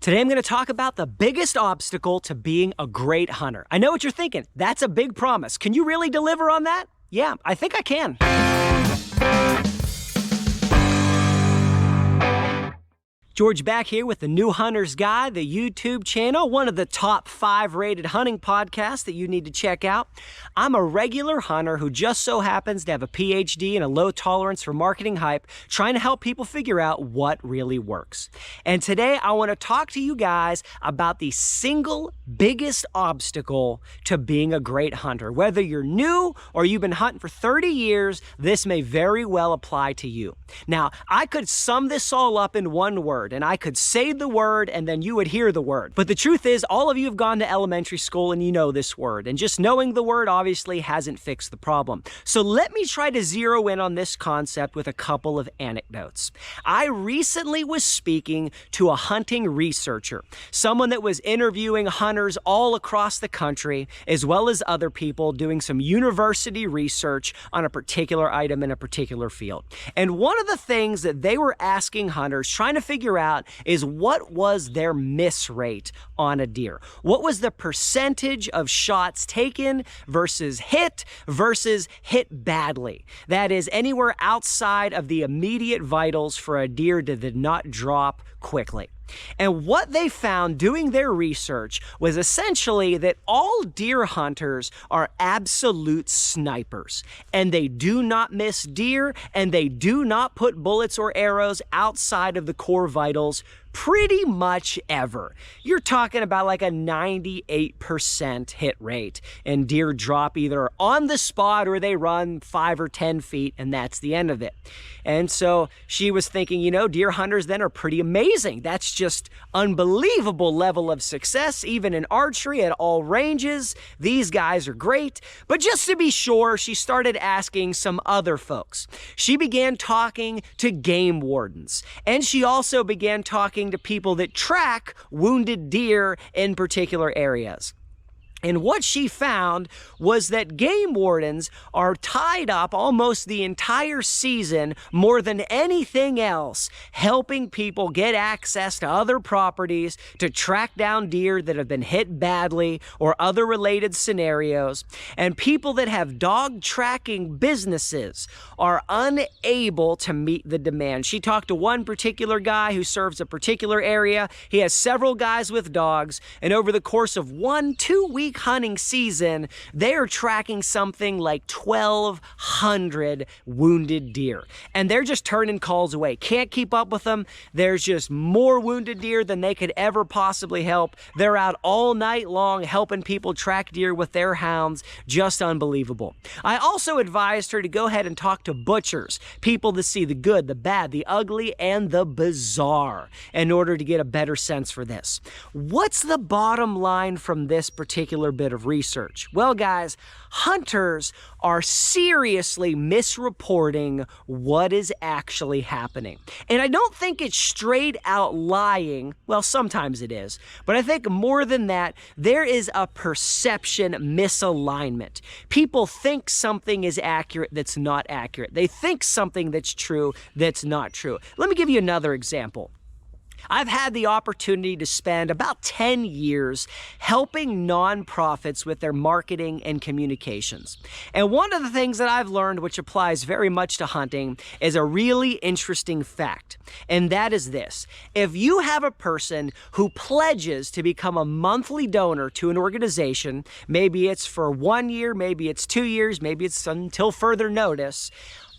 Today I'm going to talk about the biggest obstacle to being a great hunter. I know what you're thinking. That's a big promise. Can you really deliver on that? Yeah, I think I can. George back here with the New Hunter's Guide, the YouTube channel, one of the top 5 rated hunting podcasts that you need to check out. I'm a regular hunter who just so happens to have a PhD and a low tolerance for marketing hype, trying to help people figure out what really works. And today I want to talk to you guys about the single biggest obstacle to being a great hunter. Whether you're new or you've been hunting for 30 years, this may very well apply to you. Now, I could sum this all up in one word, and I could say the word and then you would hear the word. But the truth is, all of you have gone to elementary school and you know this word, and just knowing the word obviously hasn't fixed the problem. So let me try to zero in on this concept with a couple of anecdotes. I recently was speaking to a hunting researcher, someone that was interviewing hunters all across the country, as well as other people doing some university research on a particular item in a particular field. And one of the things that they were asking hunters, trying to figure out, is what was their miss rate on a deer? What was the percentage of shots taken versus hit badly? That is, anywhere outside of the immediate vitals for a deer that did not drop quickly. And what they found doing their research was essentially that all deer hunters are absolute snipers, and they do not miss deer, and they do not put bullets or arrows outside of the core vitals pretty much ever. You're talking about like a 98% hit rate, and deer drop either on the spot or they run 5 or 10 feet, and that's the end of it. And so she was thinking, you know, deer hunters then are pretty amazing. That's just unbelievable level of success, even in archery at all ranges. These guys are great. But just to be sure, she started asking some other folks. She began talking to game wardens, and she also began talking to people that track wounded deer in particular areas. And what she found was that game wardens are tied up almost the entire season, more than anything else, helping people get access to other properties to track down deer that have been hit badly or other related scenarios. And people that have dog tracking businesses are unable to meet the demand. She talked to one particular guy who serves a particular area. He has several guys with dogs, and over the course of 1-2 week hunting season, they are tracking something like 1,200 wounded deer. And they're just turning calls away. Can't keep up with them. There's just more wounded deer than they could ever possibly help. They're out all night long helping people track deer with their hounds. Just unbelievable. I also advised her to go ahead and talk to butchers, people that see the good, the bad, the ugly, and the bizarre, in order to get a better sense for this. What's the bottom line from this particular bit of research? Well, guys, hunters are seriously misreporting what is actually happening. And I don't think it's straight out lying. Well, sometimes it is. But I think more than that, there is a perception misalignment. People think something is accurate that's not accurate. They think something that's true that's not true. Let me give you another example. I've had the opportunity to spend about 10 years helping nonprofits with their marketing and communications. And one of the things that I've learned, which applies very much to hunting, is a really interesting fact. And that is this: if you have a person who pledges to become a monthly donor to an organization, maybe it's for 1 year, maybe it's 2 years, maybe it's until further notice,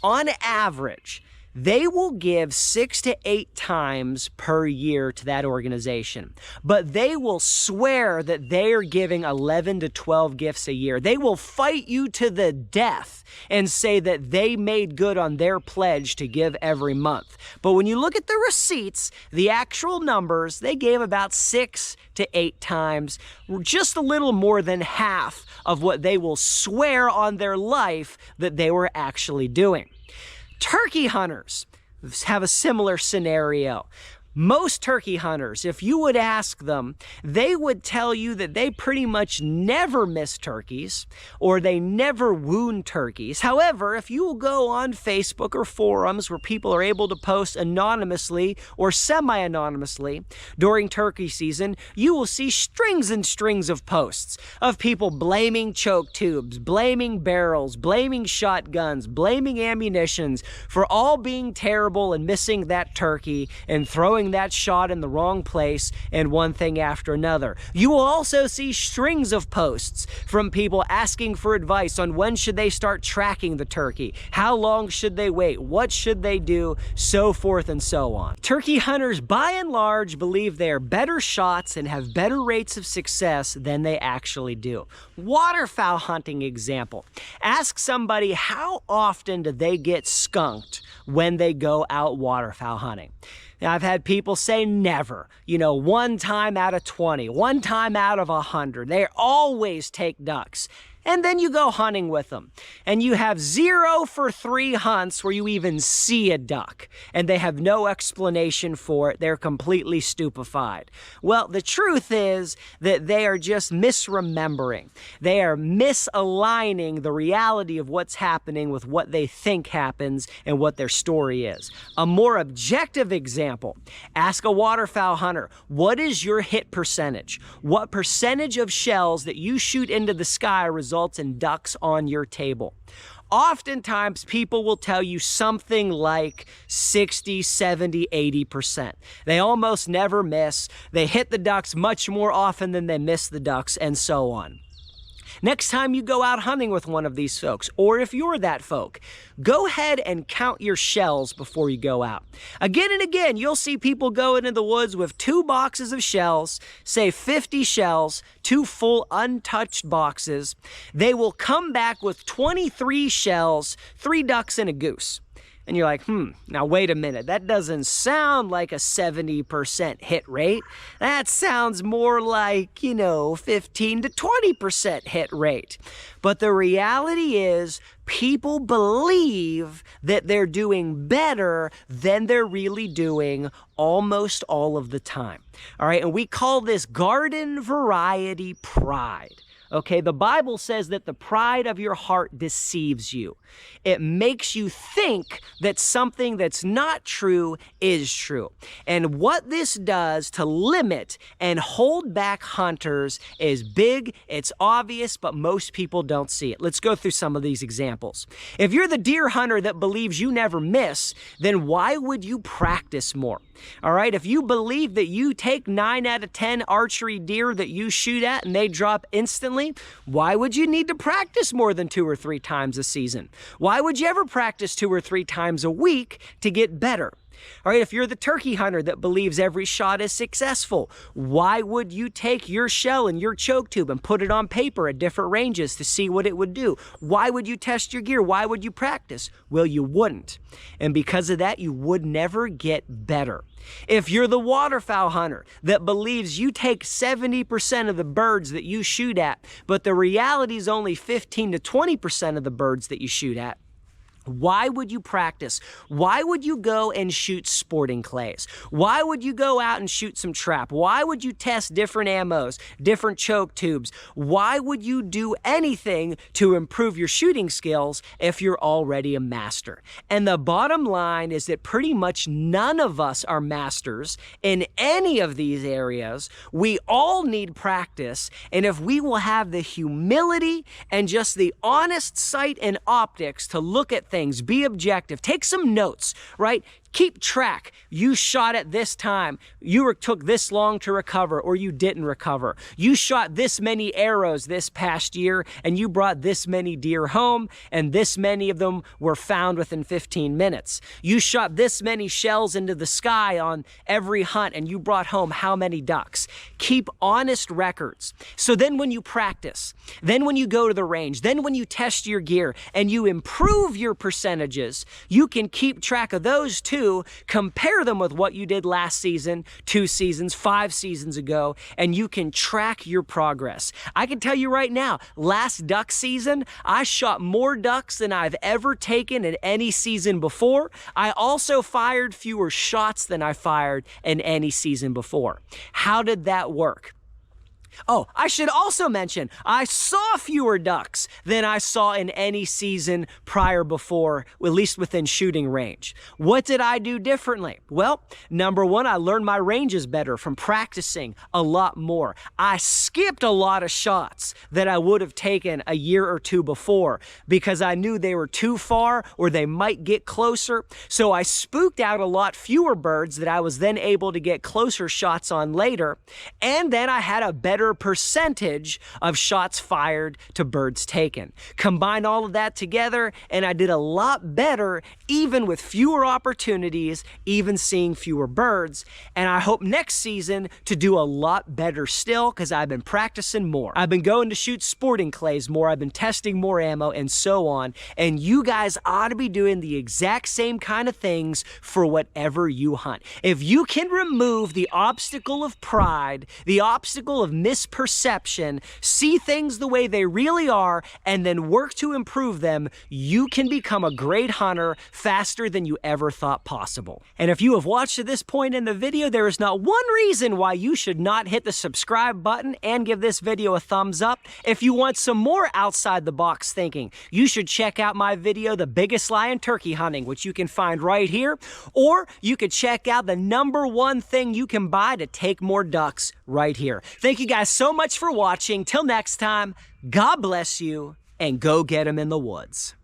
on average, they will give 6 to 8 times per year to that organization. But they will swear that they are giving 11 to 12 gifts a year. They will fight you to the death and say that they made good on their pledge to give every month. But when you look at the receipts, the actual numbers, they gave about 6 to 8 times, just a little more than half of what they will swear on their life that they were actually doing. Turkey hunters have a similar scenario. Most turkey hunters, if you would ask them, they would tell you that they pretty much never miss turkeys or they never wound turkeys. However, if you will go on Facebook or forums where people are able to post anonymously or semi-anonymously during turkey season, you will see strings and strings of posts of people blaming choke tubes, blaming barrels, blaming shotguns, blaming ammunitions for all being terrible and missing that turkey and throwing that shot in the wrong place and one thing after another. You will also see strings of posts from people asking for advice on when should they start tracking the turkey, how long should they wait, what should they do, so forth and so on. Turkey hunters by and large believe they are better shots and have better rates of success than they actually do. Waterfowl hunting example. Ask somebody how often do they get skunked when they go out waterfowl hunting. Now, I've had people say never, one time out of 20, one time out of 100. They always take ducks. And then you go hunting with them, and you have 0 for 3 hunts where you even see a duck, and they have no explanation for it. They're completely stupefied. Well, the truth is that they are just misremembering. They are misaligning the reality of what's happening with what they think happens and what their story is. A more objective example, ask a waterfowl hunter, what is your hit percentage? What percentage of shells that you shoot into the sky results in ducks on your table? Oftentimes, people will tell you something like 60, 70, 80%. They almost never miss. They hit the ducks much more often than they miss the ducks, and so on. Next time you go out hunting with one of these folks, or if you're that folk, go ahead and count your shells before you go out. Again and again, you'll see people go into the woods with 2 boxes of shells, say 50 shells, 2 full untouched boxes. They will come back with 23 shells, 3 ducks and a goose. And you're like, now wait a minute, that doesn't sound like a 70% hit rate. That sounds more like, 15 to 20% hit rate. But the reality is, people believe that they're doing better than they're really doing almost all of the time. All right, and we call this garden variety pride. Okay, the Bible says that the pride of your heart deceives you. It makes you think that something that's not true is true. And what this does to limit and hold back hunters is big, it's obvious, but most people don't see it. Let's go through some of these examples. If you're the deer hunter that believes you never miss, then why would you practice more? All right, if you believe that you take 9 out of 10 archery deer that you shoot at and they drop instantly, why would you need to practice more than 2 or 3 times a season? Why would you ever practice 2 or 3 times a week to get better? All right, if you're the turkey hunter that believes every shot is successful, why would you take your shell and your choke tube and put it on paper at different ranges to see what it would do? Why would you test your gear? Why would you practice? Well, you wouldn't. And because of that, you would never get better. If you're the waterfowl hunter that believes you take 70% of the birds that you shoot at, but the reality is only 15 to 20% of the birds that you shoot at, why would you practice? Why would you go and shoot sporting clays? Why would you go out and shoot some trap? Why would you test different ammos, different choke tubes? Why would you do anything to improve your shooting skills if you're already a master? And the bottom line is that pretty much none of us are masters in any of these areas. We all need practice, and if we will have the humility and just the honest sight and optics to look at things, be objective, take some notes, right? Keep track. You shot at this time. You took this long to recover, or you didn't recover. You shot this many arrows this past year, and you brought this many deer home, and this many of them were found within 15 minutes. You shot this many shells into the sky on every hunt, and you brought home how many ducks. Keep honest records. So then when you practice, then when you go to the range, then when you test your gear, and you improve your percentages, you can keep track of those too. do, compare them with what you did last season, 2 seasons, 5 seasons ago, and you can track your progress. I can tell you right now, last duck season, I shot more ducks than I've ever taken in any season before. I also fired fewer shots than I fired in any season before. How did that work? Oh, I should also mention, I saw fewer ducks than I saw in any season prior before, at least within shooting range. What did I do differently? Well, number one, I learned my ranges better from practicing a lot more. I skipped a lot of shots that I would have taken a year or 2 before because I knew they were too far or they might get closer. So I spooked out a lot fewer birds that I was then able to get closer shots on later. And then I had a better percentage of shots fired to birds taken. Combine all of that together, and I did a lot better, even with fewer opportunities, even seeing fewer birds. And I hope next season to do a lot better still, because I've been practicing more. I've been going to shoot sporting clays more. I've been testing more ammo and so on. And you guys ought to be doing the exact same kind of things for whatever you hunt. If you can remove the obstacle of pride, the obstacle of misperception, see things the way they really are, and then work to improve them, you can become a great hunter faster than you ever thought possible. And if you have watched to this point in the video, there is not one reason why you should not hit the subscribe button and give this video a thumbs up. If you want some more outside the box thinking, you should check out my video, The Biggest Lie in Turkey Hunting, which you can find right here, or you could check out the #1 thing you can buy to take more ducks right here. Thank you guys so much for watching. Till next time, God bless you, and go get 'em in the woods.